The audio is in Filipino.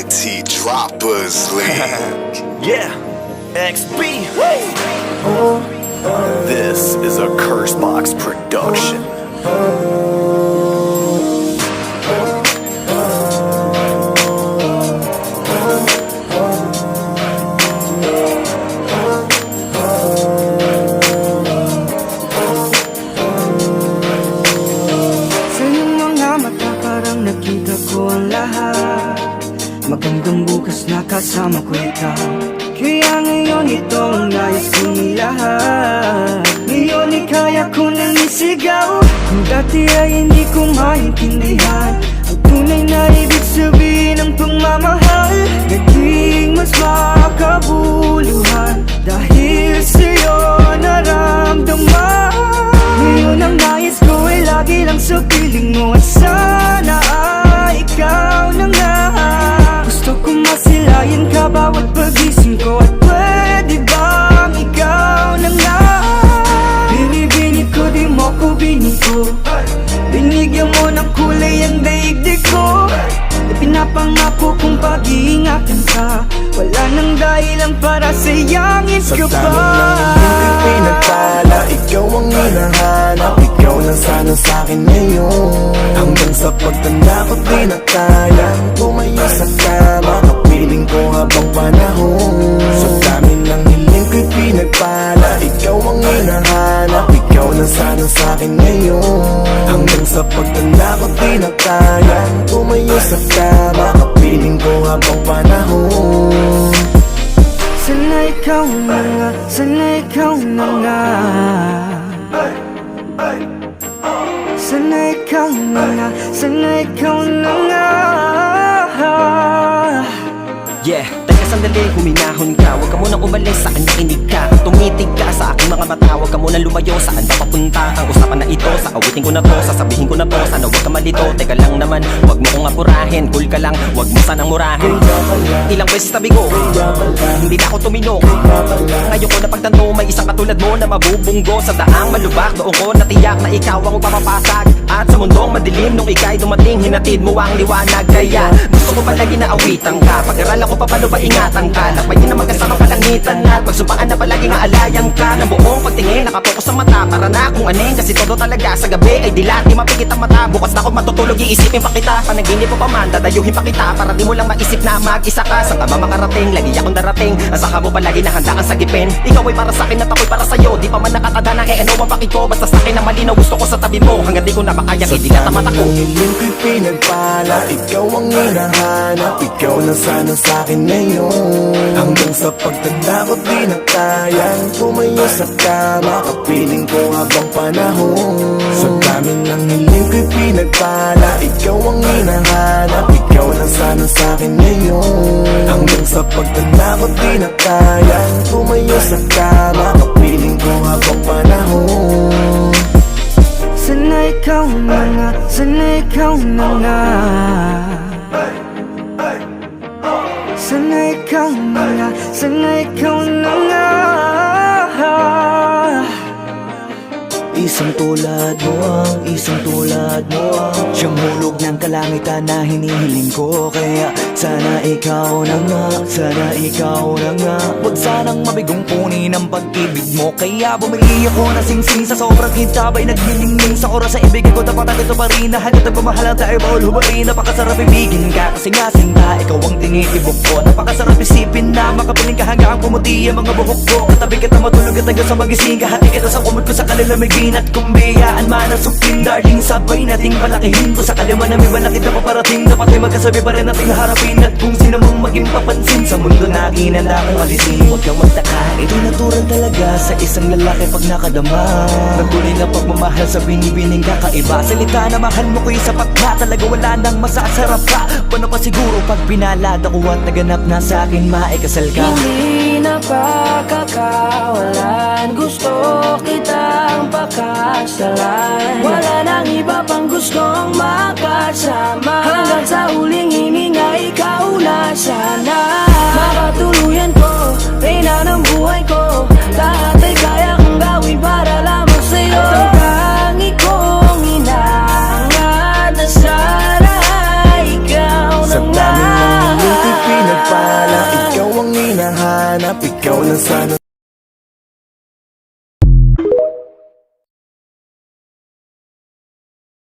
TNT Droppers League. Yeah, XB. This is a Cursebox production. Sa iyong mga mata parang nakita ko ang lahat. Magandang bukas na kasama ko ikaw. Kaya ngayon ito ang nais kong ilahad. Ngayon kaya ko nang isigaw. Kung dati ay hindi ko maintindihan ang tunay na ibig sabihin ng pagmamahal. Naging mas makabuluhan dahil sa'yo naramdaman. Ngayon ang nais ko ay lagi lang sa piling mo. At sana ay ikaw na nga. Gusto ko masilayan ka bawat pagising ko. At pwede bang ikaw na nga? Binibini ko, di mo ko biniko. Binigyan mo ng kulay ang daigdig ko. Pinapangako kong pag-iingatan ka. Wala nang dahilan para sayangin ka pa. Sa dami ng hindi pinagpala, ikaw ang hinahanap. Ikaw na sana sa'kin ngayon. Hanggang sa pagtanda ko di na kayang tumayo sa kama. Kapiling ko habang panahon. Sa dami ng hiling ko'y pinagpala, ikaw ang hinahanap. Ikaw na sana sa'kin ngayon. Hanggang sa pagtanda ko di na kayang tumayo sa kama. Kapiling ko habang panahon. Sana ikaw na nga, sana ikaw na nga. Sana ikaw na nga, sana ikaw na nga. Yeah, teka sandali, huminahon ka. Huwag ka munang umalis, saan nakinig ka. Tumitig ka sa aking mga mata. Huwag ka munang lumayo, saan ba papunta? Ang usapan na ito, sa awitin ko na to, sasabihin ko na to. Sana huwag ka malito, teka lang naman. Huwag mo kong apurahin, cool ka lang. Huwag mo sanang murahin. Ilang beses tabi ko, hindi na ako tuminok. Ngayon ko napagtanto, may isang katulad mo na mabubunggo. Sa daang malubak, doon ko natiyak na ikaw ang papapasag. At sa mundong madilim, nung ika'y dumating, hinatid mo ang liwanag. Kaya gusto ko palagi na awitan ka. Pag-aralan ko pa paano ba ingatan ka. Lakbayin na magkasama kalangitan at pagsumpaan na palagi nga alayan ka. Ng buong pagtingin, nakapokus sa mata. Para na kung aning, kasi todo talaga sa gabi ay dilat, di mapikit ang mata. Bukas na ako matutulog, iisipin pa kita. Panaginip mo pa man, dadayuhin pa kita. Para di mo lang maisip na mag-isa ka. Saan ka ba makarating, lagi akong darating. Asaka mo palagi na handa kang sagipin. Ikaw ay para sa'kin at ako'y para sa'yo. Di pa man nakatada na ano ang pakit ko. Basta sa'kin na malinaw, gusto ko sa tabi mo. Hanggang di ko na makayang idilat ang mata ko. Sa hiling ko'y pinagpala, ikaw ang hinahanap. Ikaw na sana sa'kin ngayon. Hanggang sa pagtanda ko di na kayang tumayo sa kama. Kapiling ko habang panahon. Sa dami ng hiling ko'y pinagpala, ikaw ang hinahanap. Ikaw na sana sa'kin ngayon. Hanggang sa pagtanda ko di na kayang tumayo sa kama. Kapiling ko habang panahon. Sana ikaw na nga, sana ikaw na nga. Sana ikaw na nga, sana ikaw na nga. Isang tulad mo ang, isang tulad mo ang siyang hulog ng kalangitan na hinihiling ko. Kaya sana ikaw na nga, sana ikaw na nga. Huwag sanang mabigong kunin ang pag-ibig mo. Kaya bumili ako na singsing sa sobrang kitabay. Nagnilingling sa oras sa ibigay ko. Dapat ang ito pa rin na hagad ang pamahalang tayo. Bawal hubarin, napakasarap ibigin ka. Kasi nga sinta, ikaw ang tinitibok ko. Napakasarap isipin na makapiling ka hanggang pumuti ang mga buhok ko. Katabi kita matulog at hanggang sa magising ka. Hati kita sa kumot ko sa kalalamigin. At kung biyaan man ang supling, darling, sabay nating palakihin ko. Sa kalima na may malaki na paparating. Dapat ay magkasabi pa rin nating harapin. At kung sino mong maging papansin sa mundo na ginanda kong alisin. Huwag kang magtaka, ito'y natural talaga sa isang lalaki pag nakadama. Nagtuloy na pagmamahal sa binibining kakaiba. Salita na mahal mo ko'y sapat na. Talaga wala nang masasarap ka. Paano pa siguro pag pinalad ako at naganap na sa akin maikasal ka? Hindi na pagkakawalan, gusto kitang pakasalan. Wala nang iba pang gustong makasama. Hanggang sa huling hininga, ikaw na sana. Makatuluyan ko, reyna ng buhay ko. Lahat ay kaya kong gawin para lamang sa'yo. Ang tangi kong hinahangat na sana ikaw na nga. hinahanap, ikaw na sana